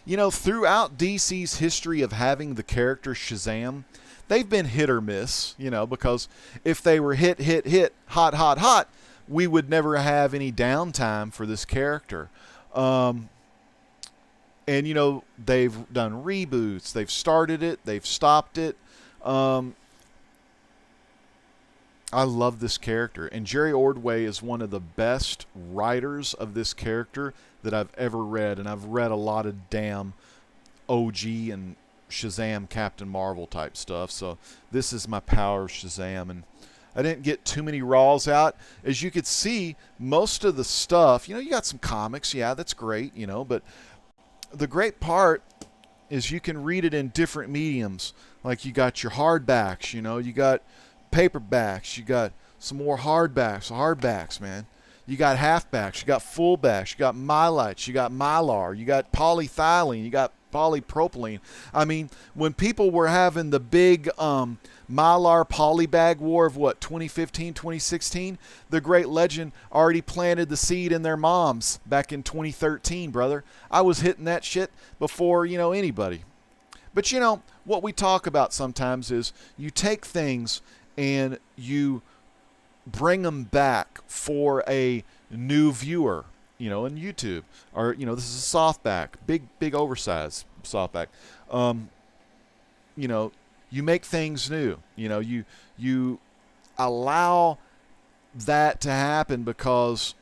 you know, throughout DC's history of having the character Shazam, they've been hit or miss, you know, because if they were hit, hot, we would never have any downtime for this character. And, you know, they've done reboots. They've started it. They've stopped it. I love this character, and Jerry Ordway is one of the best writers of this character that I've ever read, and I've read a lot of damn OG and Shazam Captain Marvel type stuff, so this is my Power of Shazam, and I didn't get too many raws out. As you could see, most of the stuff, you know, you got some comics, yeah, that's great, you know, but the great part is you can read it in different mediums, like you got your hardbacks, you know, you got paperbacks, you got some more hardbacks, man. You got halfbacks, you got fullbacks, you got mylites, you got mylar, you got polyethylene, you got polypropylene. I mean, when people were having the big mylar polybag war of what, 2015, 2016, the great legend already planted the seed in their moms back in 2013, brother. I was hitting that shit before, you know, anybody. But, you know, what we talk about sometimes is you take things and you bring them back for a new viewer, you know, in YouTube. Or, you know, this is a softback, big oversized softback. You know, you make things new. You know, you allow that to happen because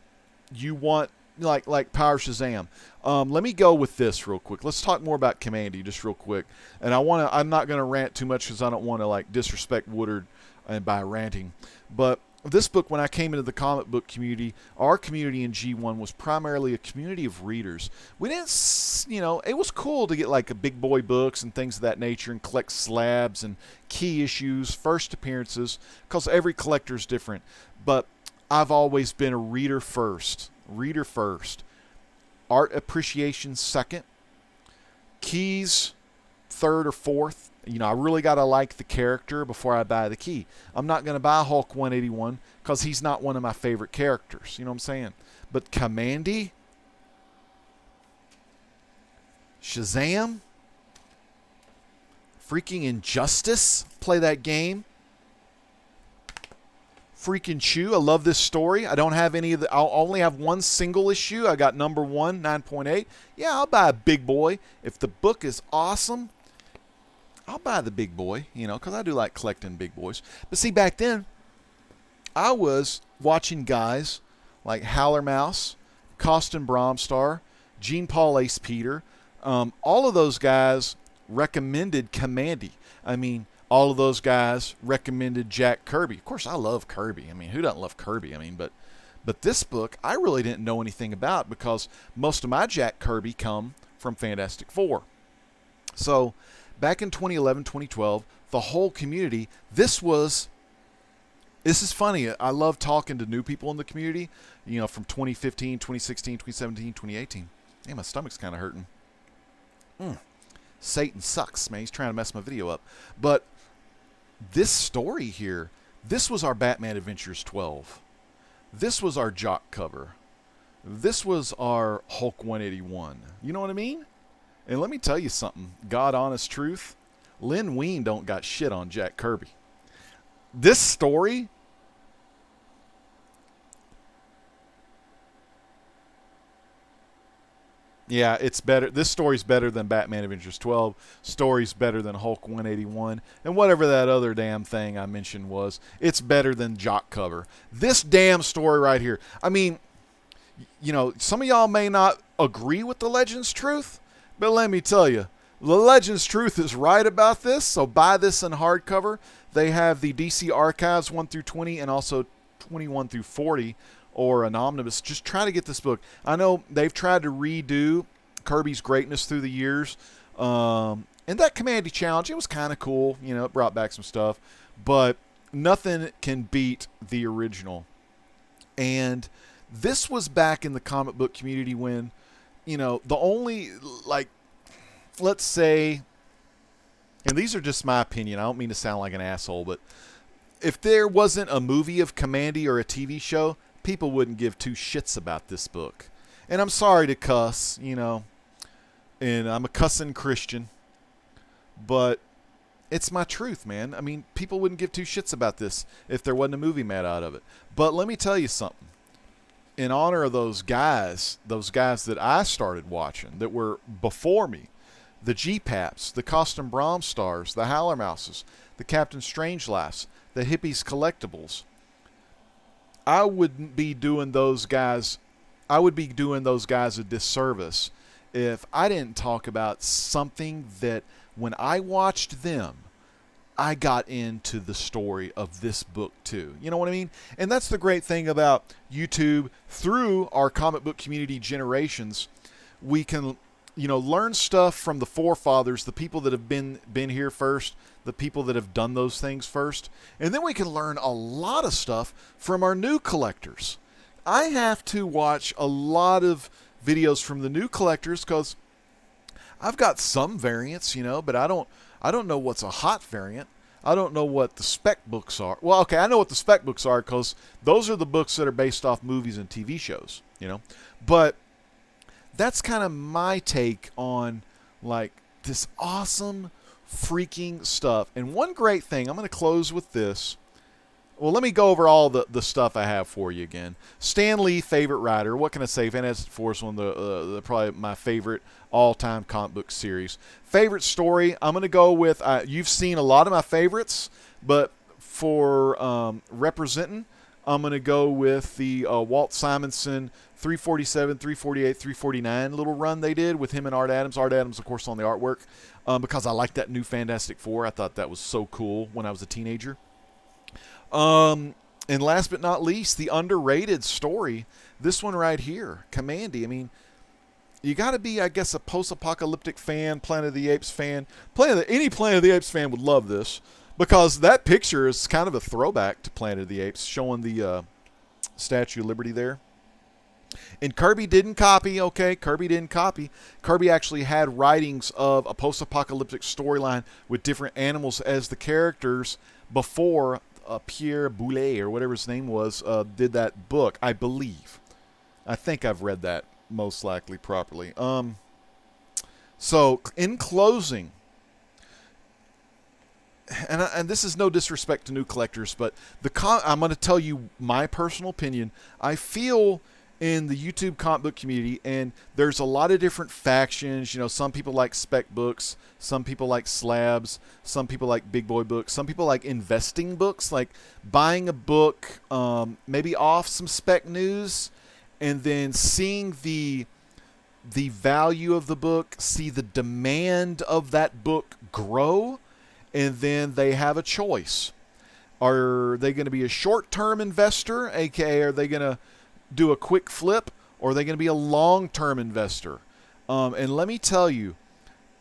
you want, like Power Shazam. Let me go with this real quick. Let's talk more about Commandy just real quick. And I'm not going to rant too much because I don't want to like disrespect Woodard and by ranting. But this book, when I came into the comic book community, our community in G1 was primarily a community of readers. We didn't, it was cool to get like a big boy books and things of that nature and collect slabs and key issues, first appearances, because every collector is different. But I've always been a reader first. Reader first. Art appreciation second. Keys third or fourth. I really got to like the character before I buy the key. I'm not going to buy Hulk 181 because he's not one of my favorite characters. You know what I'm saying? But Commandy, Shazam, freaking Injustice, play that game. Freaking Chew, I love this story. I don't have any of the, I'll only have one single issue. I got number 1, 9.8. Yeah, I'll buy a big boy. If the book is awesome, I'll buy the big boy, because I do like collecting big boys. But see, back then, I was watching guys like Howler Mouse, Costin Bromstar, Gene Paul Ace Peter. All of those guys recommended Commandy. All of those guys recommended Jack Kirby. Of course, I love Kirby. Who doesn't love Kirby? But this book, I really didn't know anything about because most of my Jack Kirby come from Fantastic Four. So back in 2011, 2012, the whole community, this is funny. I love talking to new people in the community, from 2015, 2016, 2017, 2018. Hey, my stomach's kind of hurting. Satan sucks, man. He's trying to mess my video up. But this story here, this was our Batman Adventures 12. This was our Jock cover. This was our Hulk 181. You know what I mean? And let me tell you something. God honest truth. Len Wein don't got shit on Jack Kirby. This story, yeah, it's better. This story's better than Batman Adventures 12. Story's better than Hulk 181. And whatever that other damn thing I mentioned was, it's better than Jock cover. This damn story right here. Some of y'all may not agree with the Legends Truth, but let me tell you, the Legends Truth is right about this, so buy this in hardcover. They have the DC Archives 1 through 20 and also 21 through 40, or an omnibus. Just try to get this book. I know they've tried to redo Kirby's greatness through the years. And that Commandy Challenge, it was kind of cool. It brought back some stuff. But nothing can beat the original. And this was back in the comic book community when, the only, let's say, and these are just my opinion. I don't mean to sound like an asshole, but if there wasn't a movie of Commandy or a TV show, people wouldn't give two shits about this book. And I'm sorry to cuss, and I'm a cussing Christian, but it's my truth, man. People wouldn't give two shits about this if there wasn't a movie made out of it. But let me tell you something. In honor of those guys that I started watching that were before me, the G-Paps, the Costin Bromstars, the Howler Mouses, the Captain Strangelaughs, the Hippies Collectibles, I would be doing those guys a disservice if I didn't talk about something that when I watched them, I got into the story of this book too. You know what I mean? And that's the great thing about YouTube. Through our comic book community generations, we can, learn stuff from the forefathers, the people that have been here first, the people that have done those things first. And then we can learn a lot of stuff from our new collectors. I have to watch a lot of videos from the new collectors because I've got some variants, but I don't know what's a hot variant. I don't know what the spec books are. Well, okay, I know what the spec books are because those are the books that are based off movies and TV shows, But that's kind of my take on, this awesome freaking stuff. And one great thing, I'm going to close with this. Well, let me go over all the stuff I have for you again. Stan Lee, favorite writer. What can I say? Fantastic Four is one of the probably my favorite all-time comic book series. Favorite story, I'm going to go with, you've seen a lot of my favorites, but for representing, I'm going to go with the Walt Simonson 347, 348, 349 little run they did with him and Art Adams. Art Adams, of course, on the artwork because I like that new Fantastic Four. I thought that was so cool when I was a teenager. And last but not least, the underrated story, this one right here, Commandy. I mean, you got to be, I guess, a post-apocalyptic fan, Planet of the Apes fan. Any Planet of the Apes fan would love this, because that picture is kind of a throwback to Planet of the Apes, showing the Statue of Liberty there. And Kirby didn't copy, okay? Kirby didn't copy. Kirby actually had writings of a post-apocalyptic storyline with different animals as the characters before Pierre Boulet, or whatever his name was, did that book, I believe. I think I've read that most likely properly. So, in closing, and this is no disrespect to new collectors, but I'm going to tell you my personal opinion. I feel in the YouTube comic book community, and there's a lot of different factions. You know, some people like spec books, some people like slabs, some people like big boy books, some people like investing books, like buying a book maybe off some spec news, and then seeing the value of the book, see the demand of that book grow, and then they have a choice. Are they going to be a short-term investor, aka are they going to do a quick flip, or are they going to be a long-term investor? And let me tell you,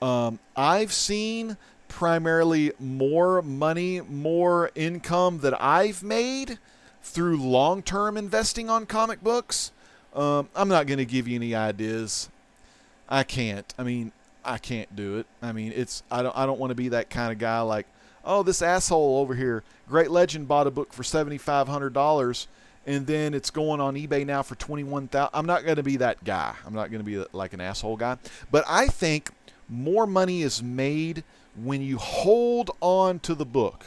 I've seen primarily more money, more income that I've made through long-term investing on comic books. I'm not going to give you any ideas. I can't. I mean, I can't do it. I mean, I don't want to be that kind of guy like, oh, this asshole over here, Great Legend bought a book for $7,500, and then it's going on eBay now for $21,000. I'm not going to be that guy. I'm not going to be like an asshole guy. But I think more money is made when you hold on to the book.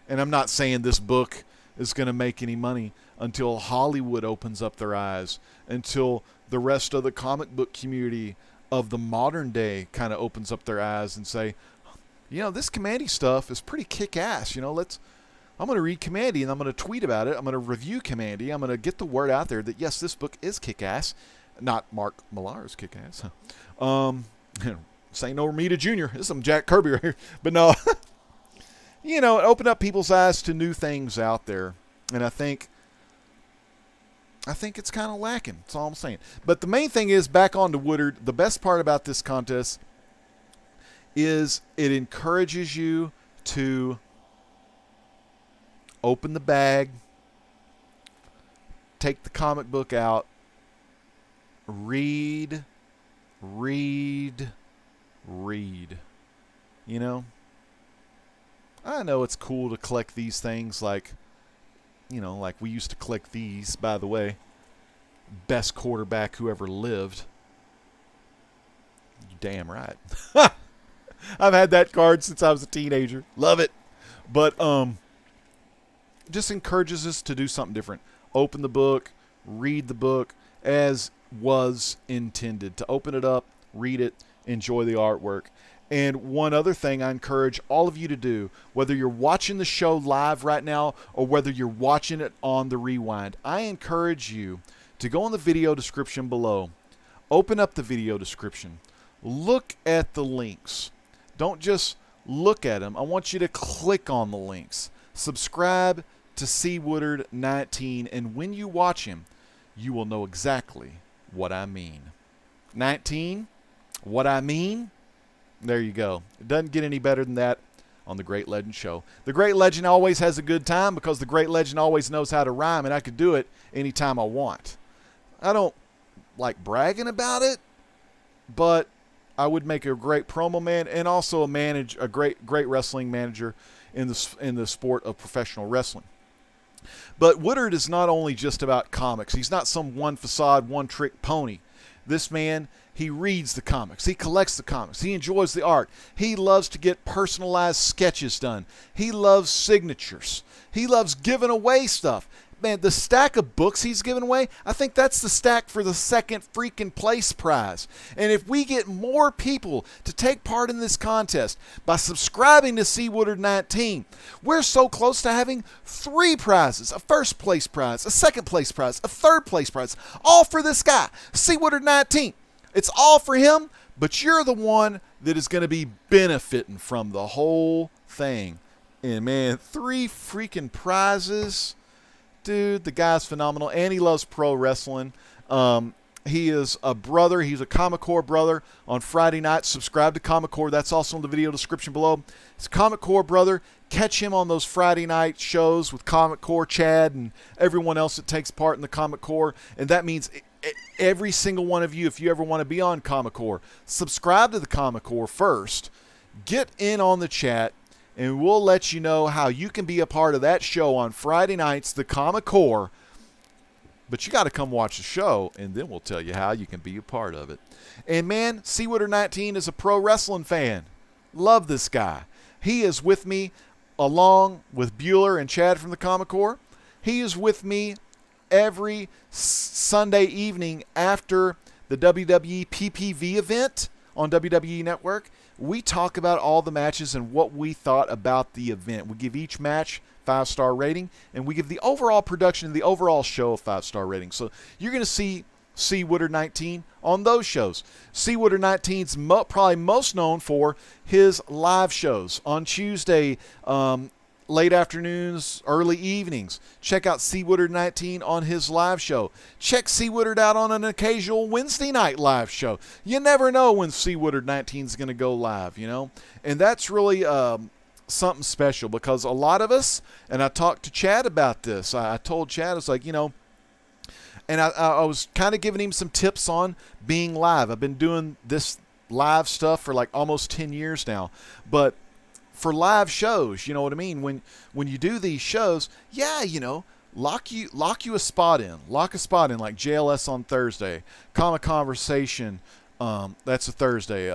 And I'm not saying this book is going to make any money until Hollywood opens up their eyes, until the rest of the comic book community of the modern day kind of opens up their eyes and say, you know, this Commandy stuff is pretty kick-ass. You know, I'm going to read Commandy, and I'm going to tweet about it. I'm going to review Commandy. I'm going to get the word out there that, yes, this book is kick-ass. Not Mark Millar's kick-ass. St. Romita Jr. This is some Jack Kirby right here. But no, you know, open up people's eyes to new things out there. And I think it's kind of lacking. That's all I'm saying. But the main thing is, back on to Woodard, the best part about this contest is it encourages you to open the bag, take the comic book out, read. You know? I know it's cool to collect these things, like, you know, like we used to collect these, by the way. Best quarterback who ever lived. You damn right. I've had that card since I was a teenager. Love it. But just encourages us to do something different. Open the book, read the book as was intended. To open it up, read it, enjoy the artwork. And one other thing I encourage all of you to do, whether you're watching the show live right now or whether you're watching it on the rewind, I encourage you to go in the video description below. Open up the video description. Look at the links. Don't just look at them. I want you to click on the links. Subscribe to CWoodard19, and when you watch him, you will know exactly what I mean. 19, what I mean? There you go. It doesn't get any better than that on the Great Legend Show. The Great Legend always has a good time because the Great Legend always knows how to rhyme, and I could do it anytime I want. I don't like bragging about it, but I would make a great promo man and also a great wrestling manager in the sport of professional wrestling. But Woodard is not only just about comics. He's not some one facade, one trick pony. This man, he reads the comics. He collects the comics. He enjoys the art. He loves to get personalized sketches done. He loves signatures. He loves giving away stuff. Man, the stack of books he's giving away, I think that's the stack for the second freaking place prize. And if we get more people to take part in this contest by subscribing to CWoodard19, we're so close to having 3 prizes. A first place prize, a second place prize, a third place prize, all for this guy, CWoodard19. It's all for him, but you're the one that is going to be benefiting from the whole thing. And man, 3 freaking prizes. Dude, the guy's phenomenal, and he loves pro wrestling. He is a brother. He's a Comic Core brother on Friday night. Subscribe to Comic Core. That's also in the video description below. It's Comic Core brother. Catch him on those Friday night shows with Comic Core, Chad, and everyone else that takes part in the Comic Core. And that means every single one of you, if you ever want to be on Comic Core, subscribe to the Comic Core first. Get in on the chat, and we'll let you know how you can be a part of that show on Friday nights, the Comic Core. But you got to come watch the show, and then we'll tell you how you can be a part of it. And, man, CWoodard19 is a pro wrestling fan. Love this guy. He is with me along with Bueller and Chad from the Comic Core. He is with me every Sunday evening after the WWE PPV event on WWE Network. We talk about all the matches and what we thought about the event. We give each match 5-star rating, and we give the overall production and the overall show a 5-star rating. So you're going to see CWoodard19 on those shows. CWoodard19's probably most known for his live shows on Tuesday, late afternoons, early evenings. Check out CWoodard19 on his live show. Check CWoodard out on an occasional Wednesday night live show. You never know when CWoodard19 is going to go live, you know? And that's really something special, because a lot of us, and I talked to Chad about this. I told Chad, I was like, you know, and I was kind of giving him some tips on being live. I've been doing this live stuff for like almost 10 years now. But for live shows, you know what I mean? When you do these shows, yeah, you know, lock you a spot in. Lock a spot in, like JLS on Thursday. Comic Conversation, that's a Thursday.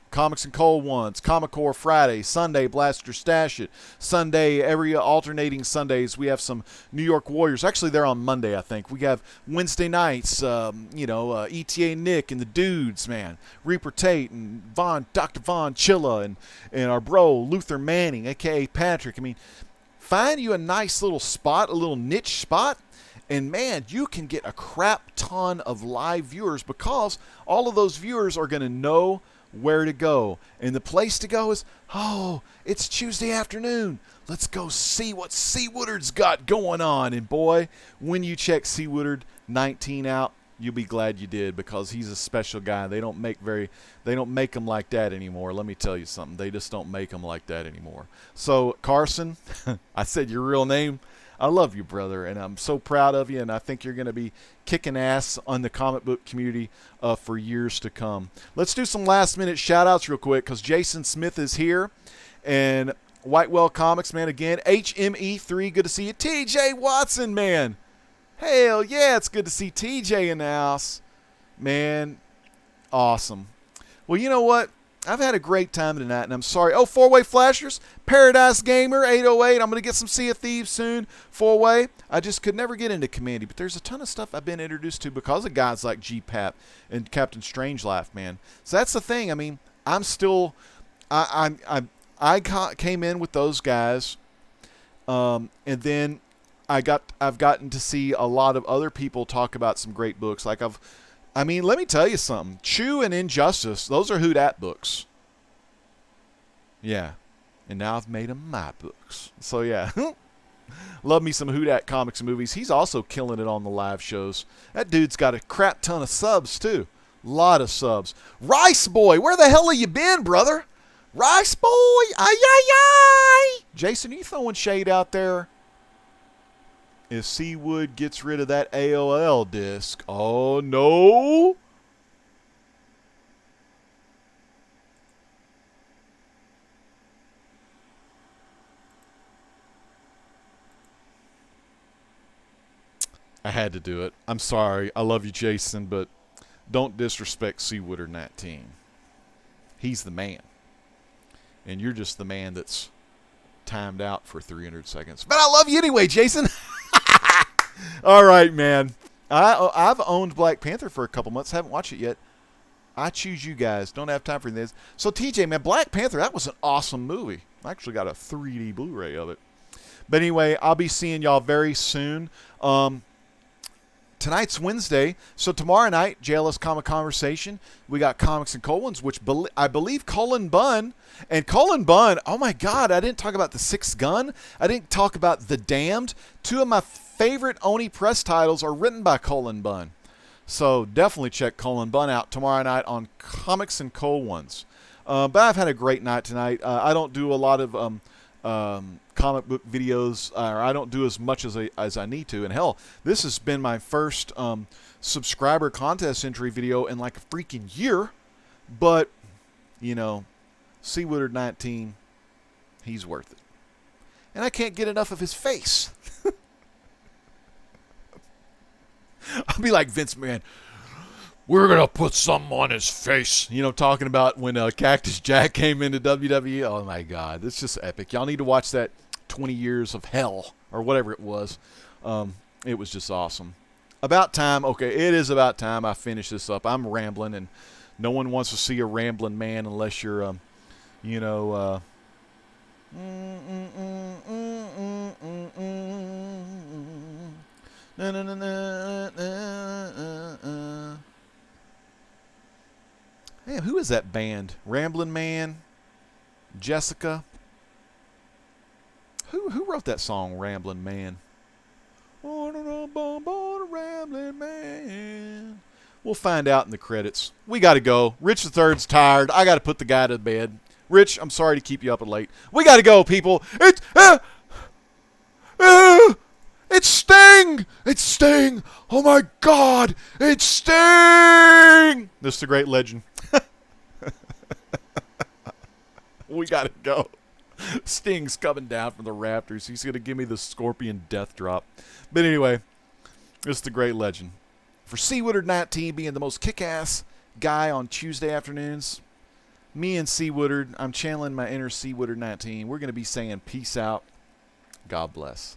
Comics and Cold Ones, Comic Core Friday, Sunday, Blaster Stash It, Sunday, every alternating Sundays, we have some New York Warriors. Actually, they're on Monday, I think. We have Wednesday nights, ETA Nick and the Dudes, man. Reaper Tate and Dr. Von Chilla and our bro, Luther Manning, a.k.a. Patrick. I mean, find you a nice little spot, a little niche spot, and, man, you can get a crap ton of live viewers, because all of those viewers are going to know where to go. And the place to go is, oh, it's Tuesday afternoon. Let's go see what CWoodard's got going on. And, boy, when you check CWoodard19 out, you'll be glad you did, because he's a special guy. They don't make them like that anymore. Let me tell you something. They just don't make them like that anymore. So, Carson, I said your real name. I love you, brother, and I'm so proud of you, and I think you're going to be kicking ass on the comic book community for years to come. Let's do some last-minute shout-outs real quick, because Jason Smith is here, and Whitewell Comics, man, again. HME3, good to see you. TJ Watson, man. Hell yeah, it's good to see TJ in the house. Man, awesome. Well, you know what? I've had a great time tonight, and I'm sorry. Oh, Four-Way Flashers, Paradise Gamer, 808. I'm going to get some Sea of Thieves soon. Four-Way. I just could never get into Commandy, but there's a ton of stuff I've been introduced to because of guys like G-Pap and Captain Strangelove, man. So that's the thing. I mean, I'm still, I came in with those guys, and then I've gotten to see a lot of other people talk about some great books. Like I mean, let me tell you something. Chew and Injustice, those are Whodat books. Yeah. And now I've made them my books. So, yeah. Love me some Whodat comics and movies. He's also killing it on the live shows. That dude's got a crap ton of subs, too. Lot of subs. Rice Boy, where the hell have you been, brother? Rice Boy, ay. Jason, are you throwing shade out there? If CWood gets rid of that AOL disc, oh no! I had to do it. I'm sorry. I love you, Jason, but don't disrespect CWoodard19. He's the man. And you're just the man that's timed out for 300 seconds. But I love you anyway, Jason. All right, man. I've owned Black Panther for a couple months. Haven't watched it yet. I choose you guys. Don't have time for this. So, TJ, man, Black Panther, that was an awesome movie. I actually got a 3D Blu-ray of it. But anyway, I'll be seeing y'all very soon. tonight's Wednesday, so tomorrow night, JLS Comic Conversation, we got Comics and Colons, which I believe Colin Bunn, oh my God, I didn't talk about The Sixth Gun. I didn't talk about The Damned. Two of my favorite Oni Press titles are written by Colin Bunn. So definitely check Colin Bunn out tomorrow night on Comics and Colons. But I've had a great night tonight. I don't do a lot of comic book videos, or I don't do as much as I need to. And hell, this has been my first subscriber contest entry video in like a freaking year. But, you know, CWoodard19, he's worth it. And I can't get enough of his face. I'll be like Vince McMahon. We're going to put something on his face. You know, talking about when Cactus Jack came into WWE. Oh, my God. It's just epic. Y'all need to watch that 20 Years of Hell or whatever it was. It was just awesome. About time. Okay, it is about time I finish this up. I'm rambling, and no one wants to see a rambling man unless you're, you know, Damn, who is that band? Ramblin' Man? Jessica? Who wrote that song, Ramblin' Man? Ramblin' Man. We'll find out in the credits. We got to go. Rich the Third's tired. I got to put the guy to bed. Rich, I'm sorry to keep you up late. We got to go, people. It's Sting! It's Sting! Oh my God! It's Sting! This is the great legend. We gotta go. Sting's coming down from the rafters. He's gonna give me the scorpion death drop. But anyway, this is the great legend. For CWoodard19 being the most kick-ass guy on Tuesday afternoons, me and CWoodard, I'm channeling my inner CWoodard19. We're gonna be saying peace out. God bless.